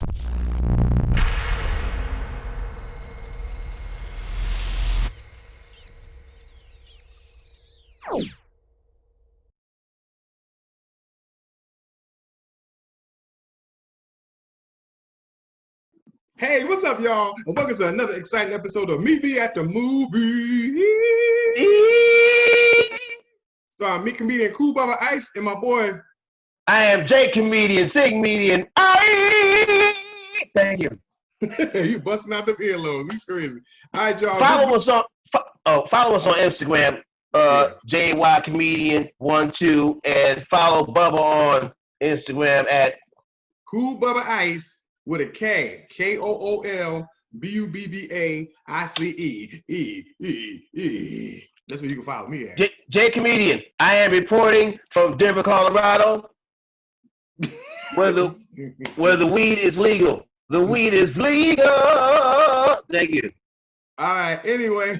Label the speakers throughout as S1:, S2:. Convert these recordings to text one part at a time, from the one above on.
S1: Hey, what's up, y'all? And welcome to another exciting episode of Meet Me at the Movie. Starring me, comedian Kool Bubba Ice, and my boy.
S2: I am J comedian, Sig median. Thank you.
S1: You busting out the earlobes. He's crazy. All right, y'all.
S2: Follow us on Instagram, JY comedian 12, and follow Bubba on Instagram at
S1: Kool Bubba Ice with a K. KOOL BUBBA ICE. That's where you can follow me at.
S2: J comedian. I am reporting from Denver, Colorado, where the weed is legal. The weed is legal. Thank you.
S1: All right. Anyway,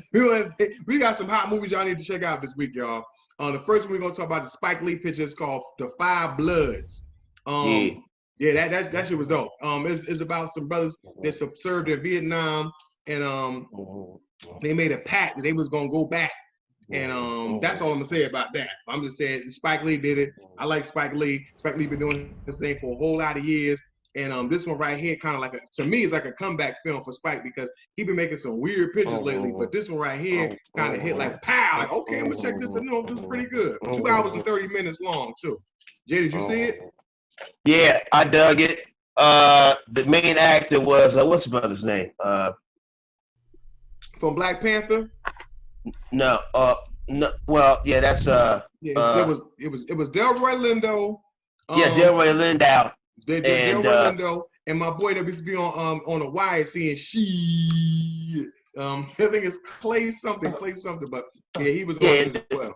S1: we got some hot movies y'all need to check out this week, y'all. The first one we're gonna talk about the Spike Lee picture is called The Five Bloods. Yeah, that shit was dope. It's about some brothers that served in Vietnam, and they made a pact that they was gonna go back. And that's all I'm gonna say about that. I'm just saying Spike Lee did it. I like Spike Lee. Spike Lee been doing this thing for a whole lot of years. And this one right here, kind of like to me, it's like a comeback film for Spike because he been making some weird pictures lately. But this one right here kind of hit like pow, like okay, I'm gonna check this. This is pretty good. 2 hours and 30 minutes long too. Jay, did you see it?
S2: Yeah, I dug it. The main actor was what's his brother's name?
S1: From Black Panther.
S2: No. Well, yeah, that's
S1: it was Delroy Lindo.
S2: Delroy Lindo.
S1: Delroy Lindo and my boy that used to be on the wire saying she. I think it's Clay something, but yeah, he was on it as well.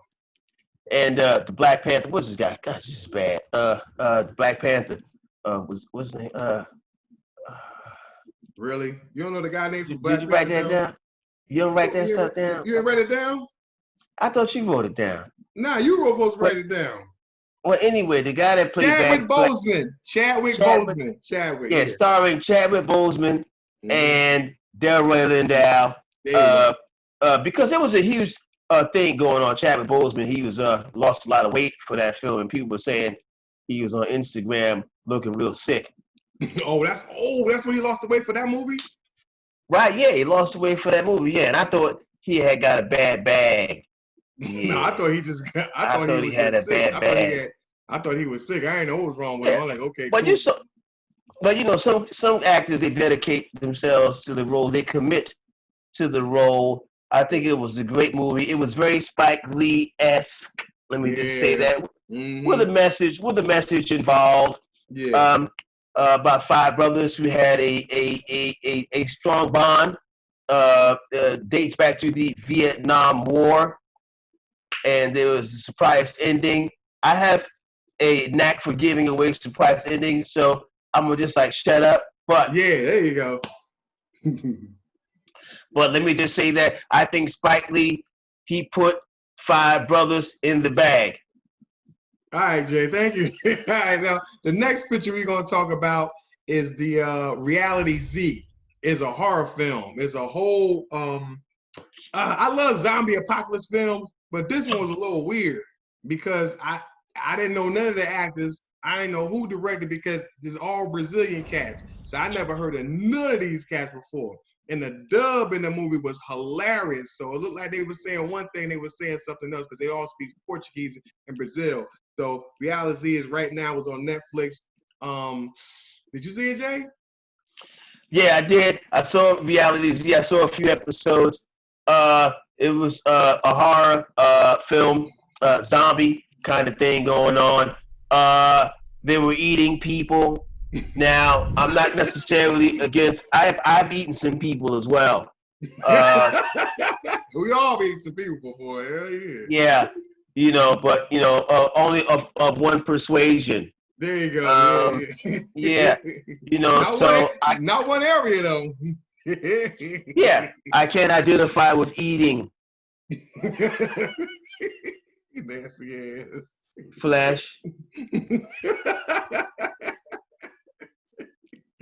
S2: And the Black Panther, what's this guy? Gosh, this is bad. The Black Panther what's his name?
S1: Really? You don't know the guy named from Black
S2: Panther? Did you write that down? You don't write that stuff down?
S1: You didn't write it down?
S2: I thought you wrote it down.
S1: Nah, you were supposed to write it down.
S2: Well, anyway, the guy that played
S1: Chadwick Boseman. Chadwick.
S2: Yeah, starring Chadwick Boseman and Delroy Lindo. Because there was a huge thing going on. Chadwick Boseman, he was lost a lot of weight for that film, and people were saying he was on Instagram looking real sick.
S1: That's when he lost the weight for that movie?
S2: Right, yeah, he lost the weight for that movie, yeah, and I thought he had got a bad bag. Yeah.
S1: No, I thought he just I thought he had a bad bag. I thought he was sick. I didn't know what was wrong with him. I'm like, okay,
S2: but
S1: cool.
S2: Some actors, they dedicate themselves to the role. They commit to the role. I think it was a great movie. It was very Spike Lee-esque. Let me just say that. With a message involved.
S1: Yeah.
S2: About five brothers who had a strong bond. Dates back to the Vietnam War. And there was a surprise ending. I have a knack for giving away surprise endings, so I'm gonna just like shut up. But
S1: yeah, there you go.
S2: But let me just say that I think Spike Lee, he put five brothers in the bag.
S1: All right, Jay, thank you. All right, now the next picture we're gonna talk about is the Reality Z. It's a horror film. It's a whole. I love zombie apocalypse films, but this one was a little weird because I didn't know none of the actors. I didn't know who directed because it's all Brazilian cats. So I never heard of none of these cats before. And the dub in the movie was hilarious. So it looked like they were saying one thing, they were saying something else because they all speak Portuguese in Brazil. So Reality Z is right now is on Netflix. Did you see it, Jay?
S2: Yeah, I did. I saw Reality Z. I saw a few episodes. It was a horror film, zombie kind of thing going on. They were eating people. Now, I'm not necessarily against. I've eaten some people as well.
S1: We all eaten some people before. Hell yeah.
S2: Yeah, but only of one persuasion.
S1: There you go.
S2: Yeah,
S1: not one area though.
S2: Yeah, I can't identify with eating.
S1: Nasty ass.
S2: Flesh.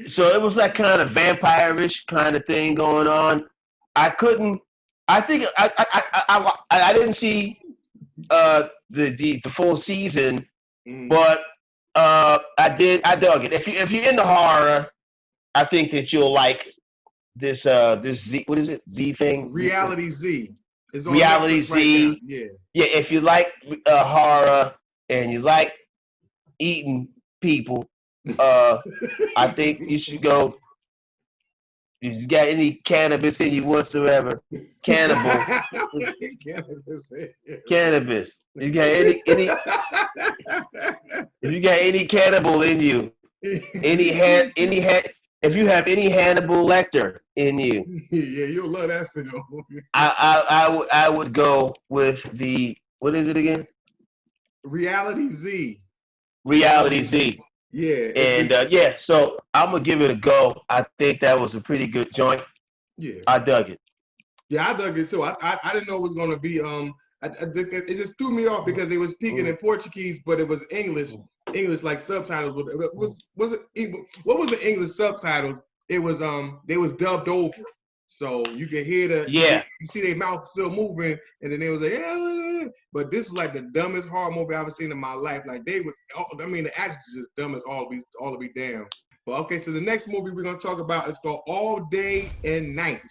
S2: So it was that kind of vampire-ish kind of thing going on. I couldn't. I think I didn't see the full season, but I did. I dug it. If you're into horror, I think that you'll like this Z. What is it? Z thing?
S1: Reality Z. It's on
S2: Reality
S1: Netflix right now.
S2: Z.
S1: Yeah.
S2: Yeah. If you like horror and you like eating people, I think you should go. If you got any cannabis in you whatsoever, cannibal, cannabis. You got any if you got any cannibal in you, any if you have any Hannibal Lecter in you,
S1: yeah, you'll love that film.
S2: I would go with the what is it again?
S1: Reality Z.
S2: Reality Z.
S1: Yeah.
S2: And yeah, so I'm gonna give it a go. I think that was a pretty good joint.
S1: Yeah.
S2: I dug it.
S1: Yeah, I dug it too. I didn't know it was gonna be it just threw me off because they was speaking in Portuguese, but it was English like subtitles. Was it what was the English subtitles? It was they was dubbed over, so you could hear you see their mouth still moving, and then they was like yeah. But this is like the dumbest horror movie I've ever seen in my life. Like they was, I mean, the actors just dumb as all to be damn. But okay, so the next movie we're gonna talk about is called All Day and Night.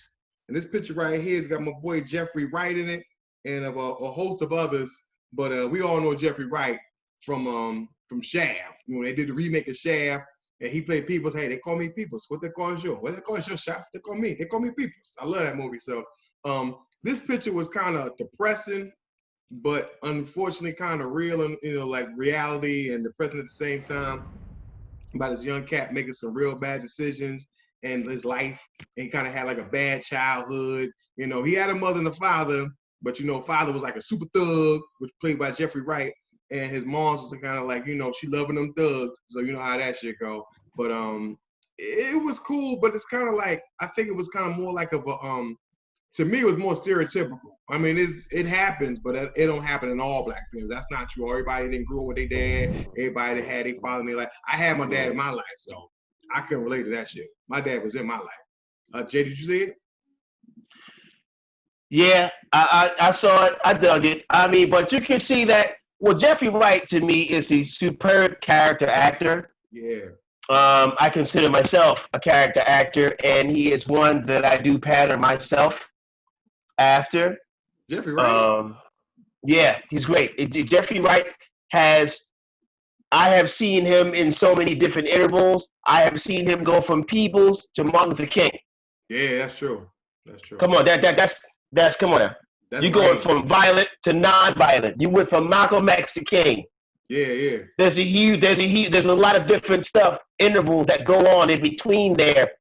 S1: And this picture right here has got my boy Jeffrey Wright in it, and a host of others. But we all know Jeffrey Wright from Shaft. You know, they did the remake of Shaft, and he played Peoples. Hey, they call me Peoples. What they call you? What they call you, Shaft? They call me Peoples. I love that movie. So this picture was kind of depressing, but unfortunately kind of real, and like reality and depressing at the same time. About this young cat making some real bad decisions in his life. And he kind of had like a bad childhood. You know, he had a mother and a father, but father was like a super thug, which played by Jeffrey Wright. And his mom's was kind of like, she loving them thugs. So you know how that shit go. But it was cool, but it's kind of like, I think it was kind of more like to me, it was more stereotypical. I mean, it happens, but it don't happen in all black films. That's not true. Everybody didn't grow up with their dad. Everybody that had their father in their life. I had my dad in my life, so I couldn't relate to that shit. My dad was in my life. Jay, did you see it?
S2: Yeah, I saw it. I dug it. I mean, but you can see that. Well, Jeffrey Wright to me is a superb character actor.
S1: Yeah.
S2: I consider myself a character actor, and he is one that I do pattern myself after.
S1: Jeffrey Wright?
S2: Yeah, he's great. Jeffrey Wright I have seen him in so many different intervals. I have seen him go from Peebles to Martin Luther King.
S1: Yeah, that's true. That's true.
S2: Come on, that's come on. You're going from violent to non-violent. You went from Malcolm X to King.
S1: Yeah.
S2: There's a lot of different stuff, intervals that go on in between there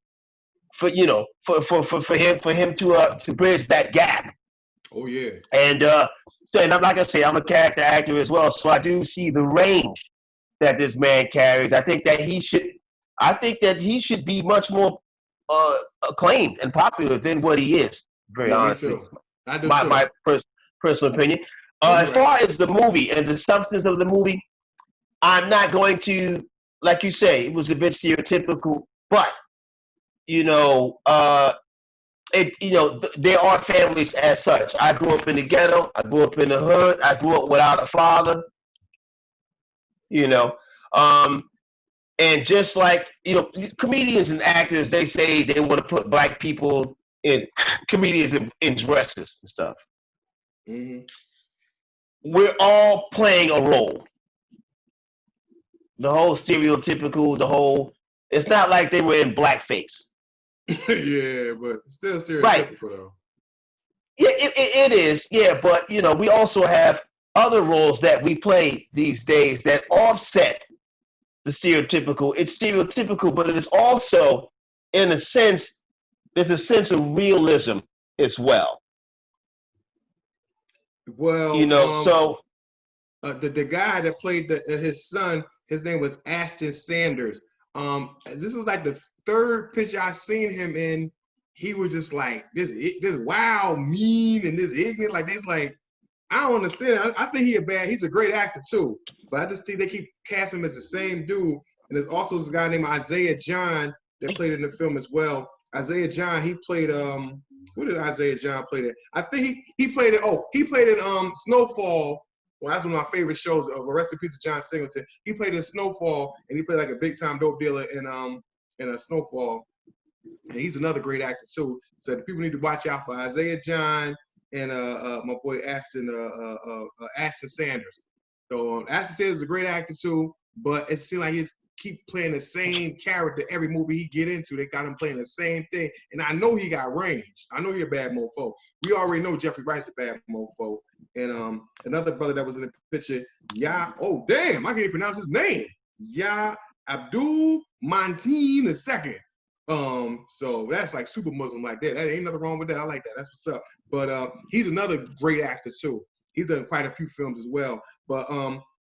S2: for him to bridge that gap.
S1: Oh yeah.
S2: And like I say, I'm a character actor as well, so I do see the range that this man carries. I think that he should be much more acclaimed and popular than what he is. Very honestly, my personal opinion. As far as the movie and the substance of the movie, I'm not going to, like you say, it was a bit stereotypical, but there are families as such. I grew up in the ghetto. I grew up in the hood. I grew up without a father. And just like comedians and actors, they say they want to put black people in comedians in dresses and stuff.
S1: Mm-hmm.
S2: We're all playing a role. The whole stereotypical, it's not like they were in blackface.
S1: Yeah, but still stereotypical though.
S2: Yeah, it is. Yeah, but we also have other roles that we play these days that offset the stereotypical. It's stereotypical, but it is also, in a sense, there's a sense of realism as well.
S1: Well,
S2: so
S1: the guy that played his son, his name was Ashton Sanders. This was like the third picture I seen him in. He was just like this wild, mean, and this ignorant. Like this, like I don't understand. I think he's a great actor too. But I just think they keep casting him as the same dude. And there's also this guy named Isaiah John that played in the film as well. Isaiah John, he played what did Isaiah John play there? I think he played it. Oh, he played in Snowfall. Well, that's one of my favorite shows. Rest in peace of John Singleton. He played in Snowfall, and he played like a big time dope dealer in a Snowfall. And he's another great actor too. So the people need to watch out for Isaiah John and my boy Ashton Sanders. So Ashton Sanders is a great actor too, but it seems like he's keep playing the same character every movie he get into. They got him playing the same thing, and I know he got range. I know he a bad mofo. We already know Jeffrey Wright's a bad mofo. And another brother that was in the picture, oh damn, I can't even pronounce his name. Abdul Mateen II. So that's like super Muslim like that. That ain't nothing wrong with that. I like that. That's what's up. But he's another great actor too. He's done quite a few films as well. But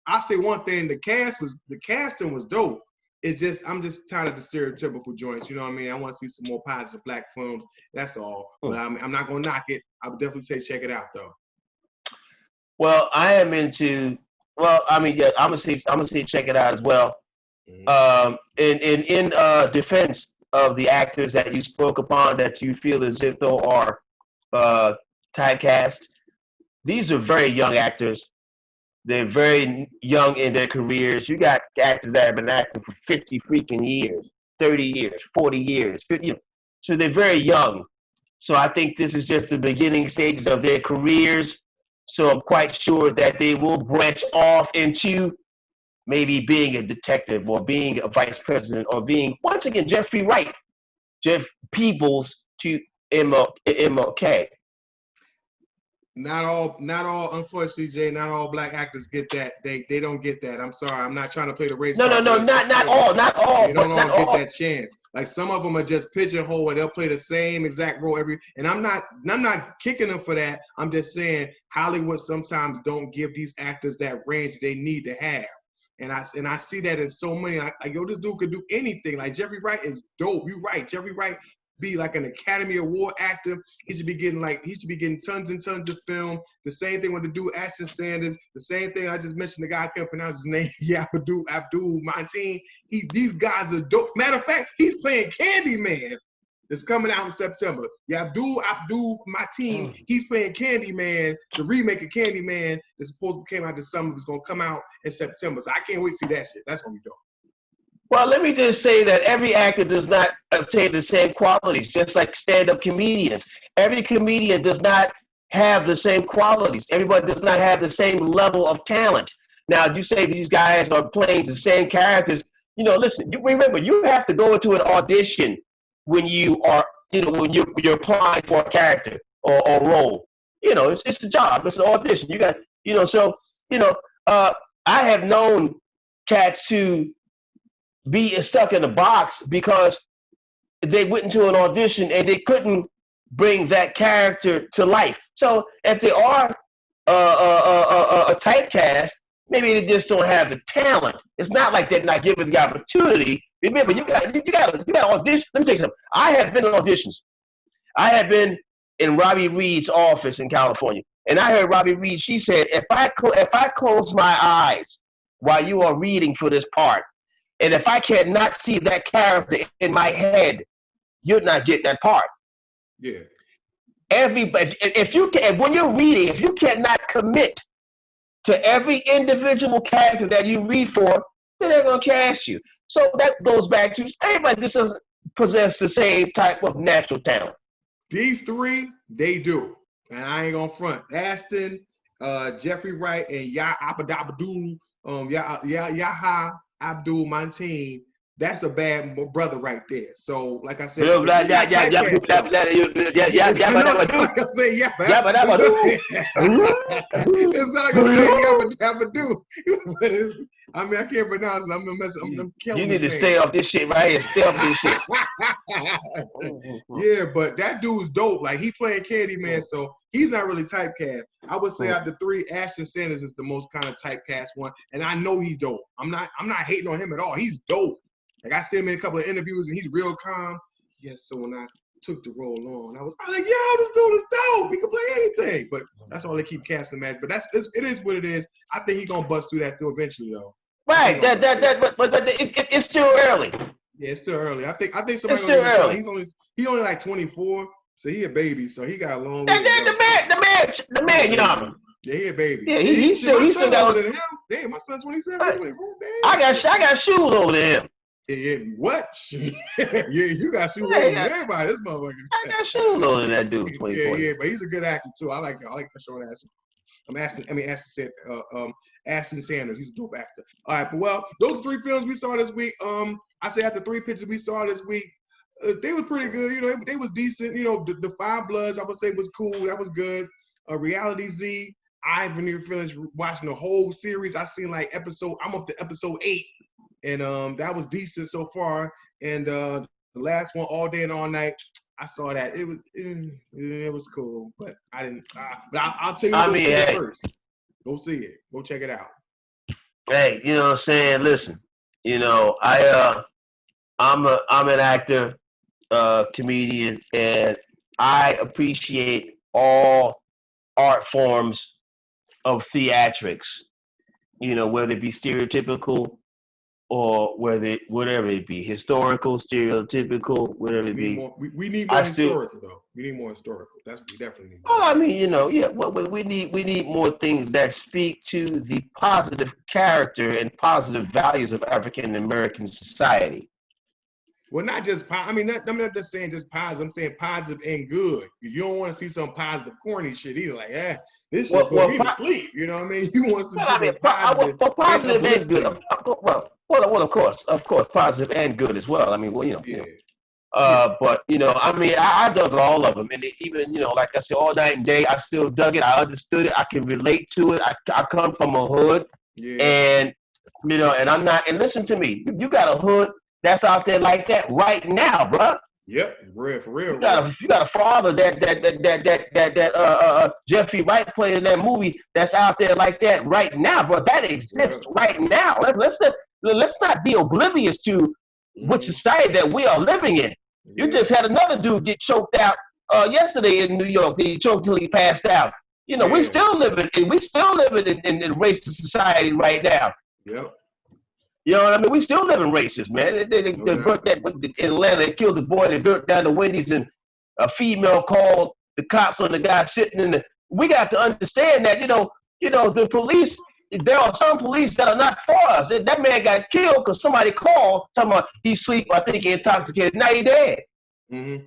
S1: I say one thing: the casting was dope. It's just I'm just tired of the stereotypical joints. You know what I mean? I want to see some more positive black films. That's all. But I'm not gonna knock it. I would definitely say check it out though.
S2: Well, I am into. Well, I mean, yeah, I'm gonna see check it out as well. Mm-hmm. In defense of the actors that you spoke upon that you feel as if they are typecast, these are very young actors. They're very young in their careers. You got actors that have been acting for 50 freaking years, 30 years, 40 years, 50, so they're very young. So I think this is just the beginning stages of their careers. So I'm quite sure that they will branch off into maybe being a detective or being a vice president or being, once again, Jeffrey Wright, Jeff Peebles to MLK.
S1: Not all, unfortunately, Jay, not all black actors get that. They don't get that. I'm sorry. I'm not trying to play the race.
S2: No, not all.
S1: They don't all get that chance. Like some of them are just pigeonhole where they'll play the same exact role and I'm not kicking them for that. I'm just saying Hollywood sometimes don't give these actors that range they need to have. And I see that in so many. Like, yo, this dude could do anything. Like Jeffrey Wright is dope. You're right. Jeffrey Wright be like an Academy Award actor. He should be getting tons and tons of film. The same thing with the dude Ashton Sanders. The same thing I just mentioned. The guy I can't pronounce his name. Abdul Mateen. These guys are dope. Matter of fact, he's playing Candyman. It's coming out in September. Abdul Mateen. He's playing Candyman. The remake of Candyman that's supposed to came out this summer was gonna come out in September. So I can't wait to see that shit. That's gonna be dope.
S2: Well, let me just say that every actor does not obtain the same qualities, just like stand-up comedians. Every comedian does not have the same qualities. Everybody does not have the same level of talent. Now, you say these guys are playing the same characters. Listen, remember, you have to go into an audition when you are, when you're applying for a character or role. It's a job. It's an audition. You got, I have known cats to be stuck in a box because they went into an audition and they couldn't bring that character to life. So if they are a typecast, maybe they just don't have the talent. It's not like they're not given the opportunity. Remember, you got audition. Let me tell you something. I have been in auditions. I have been in Robbie Reed's office in California, and I heard Robbie Reed. She said, "If I close my eyes while you are reading for this part, and if I cannot see that character in my head, you're not getting that part."
S1: Yeah.
S2: When you're reading, if you cannot commit to every individual character that you read for, then they're gonna cast you. So that goes back to everybody just doesn't possess the same type of natural talent.
S1: These three, they do, and I ain't gonna front. Ashton, Jeffrey Wright, and Abdul Mateen, that's a bad brother right there. So, like I said, it's not gonna say Yabba-dabba-doo, but I can't pronounce it. I'm gonna mess. I'm killing.
S2: You need to stay off this shit right here. Stay off this shit.
S1: Yeah, but that dude's dope. Like he playing Candyman, so he's not really typecast. I would say out of the three, Ashton Sanders is the most kind of typecast one, and I know he's dope. I'm not hating on him at all. He's dope. Like I see him in a couple of interviews, and he's real calm. Yes, so when I took the role on, I was like, yo, this dude is dope. He can play anything. But that's all they keep casting match. But it is what it is. I think he's gonna bust through that eventually, though.
S2: Right. But it's still early.
S1: Yeah, it's still early. I think somebody
S2: It's
S1: gonna
S2: still
S1: give him a shot.
S2: early.
S1: He's only like 24, so he a baby. So he got a long way
S2: And
S1: to
S2: then
S1: go.
S2: The man,
S1: Baby.
S2: young.
S1: Yeah, he a baby.
S2: Yeah,
S1: Shit, my
S2: he
S1: son
S2: still got.
S1: older than him. Damn, my son 27, he's 24.
S2: I
S1: Damn.
S2: got shoes older than him.
S1: Yeah, what? Yeah, you got shoes older than everybody. This motherfucker.
S2: I got shoes older than that dude. 24.
S1: Yeah, but he's a good actor too. I like Sean Astin. Ashton Sanders. He's a dope actor. All right, but well, those are 3 films we saw this week. I say after 3 pictures we saw this week, they was pretty good. You know, they was decent. You know, the Five Bloods I would say was cool. That was good. Reality Z. I haven't even finished watching the whole series. I seen like I'm up to episode 8, and that was decent so far. And the last one, All Day and All Night. I saw that. It was cool, but I didn't. But I'll tell you, go see it first. Go see it. Go check it out.
S2: Hey, you know what I'm saying? Listen, you know, I'm an actor, comedian, and I appreciate all art forms of theatrics. You know, whether it be stereotypical or whatever it be, historical, stereotypical, whatever it be.
S1: We need more historical though. We need more historical. That's what we definitely need.
S2: Well, I mean, you know, yeah. Well, we need more things that speak to the positive character and positive values of African American society.
S1: Well, not just I'm not just saying just positive. I'm saying positive and good. You don't want to see some positive corny shit either. Like, this shit put me to sleep. You know what I mean? You want some shit that's positive.
S2: Positive and good. Well, of course, positive and good as well. I mean, well, you know.
S1: Yeah.
S2: But you know, I mean, I dug all of them, and even, you know, like I said, All Night and Day, I still dug it. I understood it. I can relate to it. I come from a hood, and you know, and I'm not. And listen to me, you got a hood that's out there like that right now, bro.
S1: Yep, for real.
S2: You got a father that Jeffrey Wright played in that movie that's out there like that right now, bro. That exists right now. Let's not be oblivious to what society that we are living in. You just had another dude get choked out yesterday in New York. He choked till he passed out. You know, we still living in racist society right now.
S1: Yep.
S2: You know what I mean? We still living racist, man. They burnt that in Atlanta. They killed the boy. They burnt down the Wendy's, and a female called the cops on the guy sitting in the. We got to understand that, you know, the police. There are some police that are not for us. That man got killed because somebody called talking about he's asleep. I think he's intoxicated. Now he's dead.
S1: Mm-hmm.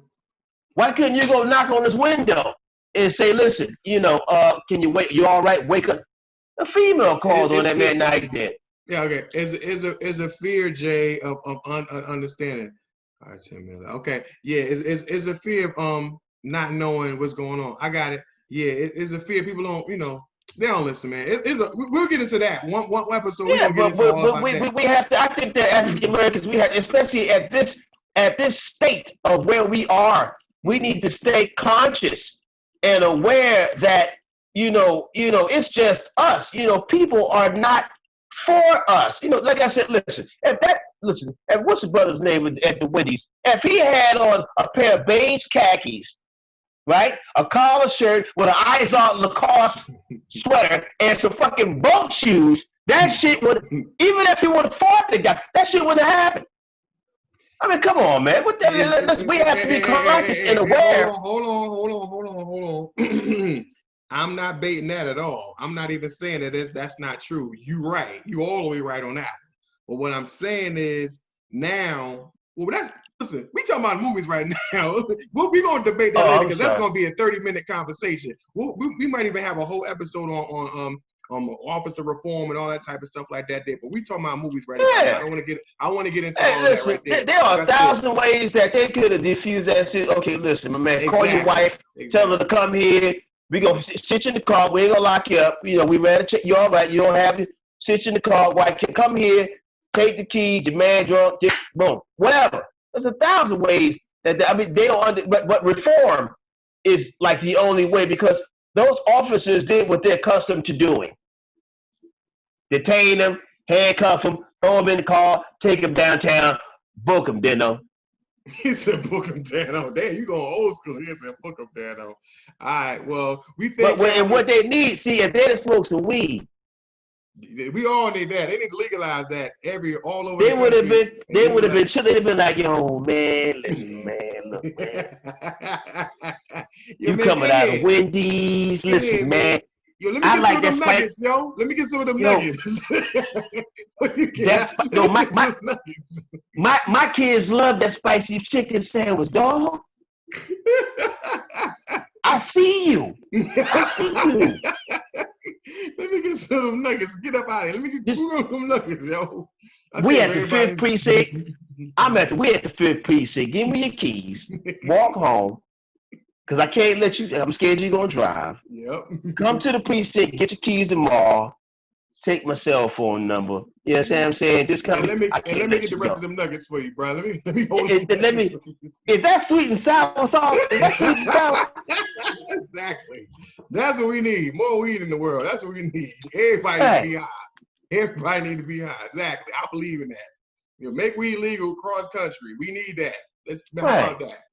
S2: Why couldn't you go knock on his window and say, listen, you know, can you wait? You all right? Wake up. A female called on that man. Now he's dead.
S1: Yeah, okay. Is a fear, Jay, of understanding. All right, 10 minutes. Okay, yeah. Is a fear of not knowing what's going on. I got it. Yeah, it's a fear. People don't, you know. They don't listen, man. We'll get into that one episode.
S2: Yeah, but we have to. I think that African Americans, we have, especially at this state of where we are, we need to stay conscious and aware that you know it's just us. You know, people are not for us. You know, like I said, listen. And what's the brother's name at the Wendy's? If he had on a pair of beige khakis, right? A collar shirt with an Izod Lacoste sweater and some fucking boat shoes, that shit would, even if he would have fought the guy, that shit wouldn't have happened. I mean, come on, man. What the, we have to be conscious and aware.
S1: Hold on. I'm not baiting that at all. I'm not even saying that's not true. You're right. You all the way right on that. But what I'm saying is now, listen, we talking about movies right now. We're going to debate that later because that's going to be a 30-minute conversation. We might even have a whole episode on officer reform and all that type of stuff like that there. But we talking about movies right now. I want to get into all that right there.
S2: There are 1,000 ways that they could have diffused that shit. Okay, listen, my man, call your wife, tell her to come here. We gonna sit you in the car. We ain't gonna lock you up. You know, we ready to check. You all right? You don't have to sit you in the car. Wife can come here, take the keys. Your man drunk. Boom, whatever. There's 1,000 ways that they don't. But reform is like the only way because those officers did what they're accustomed to doing. Detain them, handcuff them, throw them in the car, take them downtown, book them, Dino.
S1: He said book them down. Oh, damn, you going old school. He said book them down. All right, well, we think.
S2: But what they need, see, if they done smoke some weed,
S1: We all need that. They need to legalize that all over
S2: They
S1: the
S2: would have
S1: country.
S2: been. They would have been. They'd have been like, yo, man, listen, man, look, man.
S1: Yo,
S2: You
S1: man,
S2: coming out of Wendy's? Listen, man.
S1: Yo, let me
S2: I
S1: get some
S2: like
S1: of
S2: that
S1: them
S2: spice.
S1: nuggets, yo. Let me get some of them
S2: Yo,
S1: nuggets.
S2: that's yo, my kids love that spicy chicken sandwich, dog. I see you. I see you.
S1: Let me get some of them nuggets. Get up out of here. Let me get some of them nuggets, yo.
S2: We at the 5th precinct. We at the 5th precinct. Give me your keys. Walk home. Because I can't let you. I'm scared you're gonna drive.
S1: Yep.
S2: Come to the precinct. Get your keys tomorrow. Take my cell phone number. You know what I'm saying? Just come.
S1: And let me get the rest of them nuggets for you, bro. Let me hold them.
S2: Is that sweet and sour sauce? Is that sweet and sour?
S1: Exactly. That's what we need. More weed in the world. That's what we need. Everybody needs to be high. Everybody need to be high. Exactly. I believe in that. You know, make weed legal across country. We need that. How about that?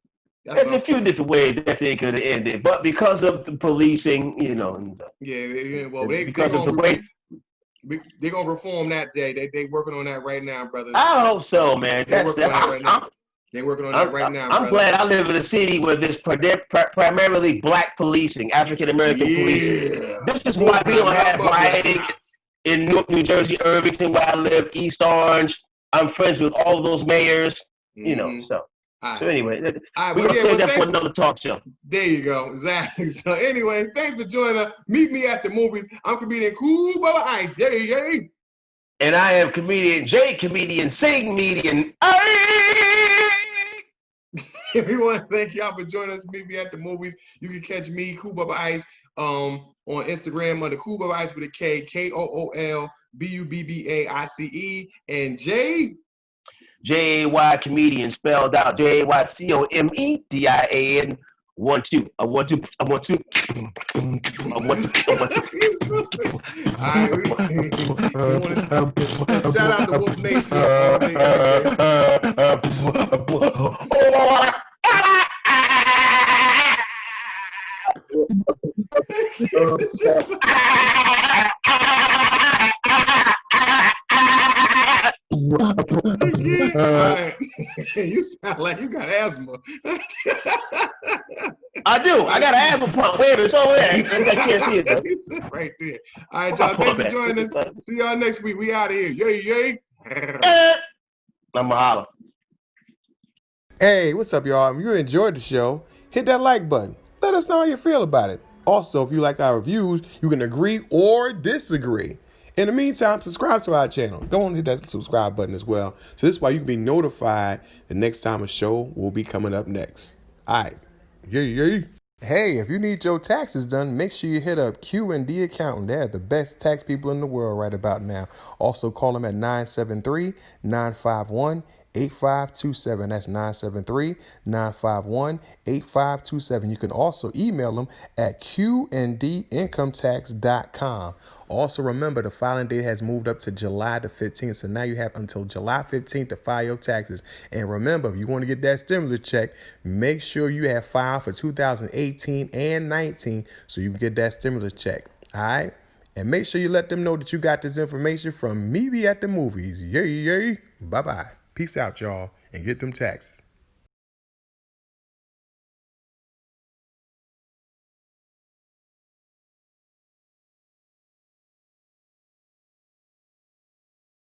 S2: There's a few different ways that they could have ended, but because of the policing, you know.
S1: Yeah. Well, they're gonna reform that day. They working on that right now, brothers.
S2: I hope so, man.
S1: They're working on that right now. They're working on that right now.
S2: I'm glad I live in a city where there's primarily black policing, African American policing. This is why we don't have rioting in Newark, New Jersey, Irvington, where I live, East Orange. I'm friends with all of those mayors, you know. So.
S1: Right.
S2: So anyway, we're going to save that for another talk show.
S1: There you go. Exactly. So anyway, thanks for joining us. Meet me at the movies. I'm comedian Kool Bubba Ice. Yay.
S2: And I am comedian Jay, comedian, sing median.
S1: Everyone, thank y'all for joining us. Meet me at the movies. You can catch me, Kool Bubba Ice, on Instagram under Kool Bubba Ice with a K, KoolBubbaIce, and Jay.
S2: Jay comedian spelled out JayComedian 1 2. I want to.
S1: All right, shout out to Wolf Nation. Right. You sound like you got asthma.
S2: I do. I got an asthma pump. Wait, it's over there. I can't see it though.
S1: Right there. All right, y'all. Thanks for joining us. See y'all next week. We out of here. Yay.
S2: I'm a holler.
S3: Hey, what's up, y'all? If you enjoyed the show, hit that like button. Let us know how you feel about it. Also, if you like our reviews, you can agree or disagree. In the meantime, subscribe to our channel. Go on and hit that subscribe button as well. So this is why you can be notified the next time a show will be coming up next. All right. Yay. Hey, if you need your taxes done, make sure you hit up Q&D Accountant. They're the best tax people in the world right about now. Also call them at 973-951-8527. That's 973-951-8527. You can also email them at qndincometax.com. Also remember, the filing date has moved up to July the 15th. So now you have until July 15th to file your taxes. And remember, if you want to get that stimulus check, make sure you have filed for 2018 and 19 so you can get that stimulus check. All right? And make sure you let them know that you got this information from me at the movies. Yay. Bye-bye. Peace out, y'all, and get them taxes.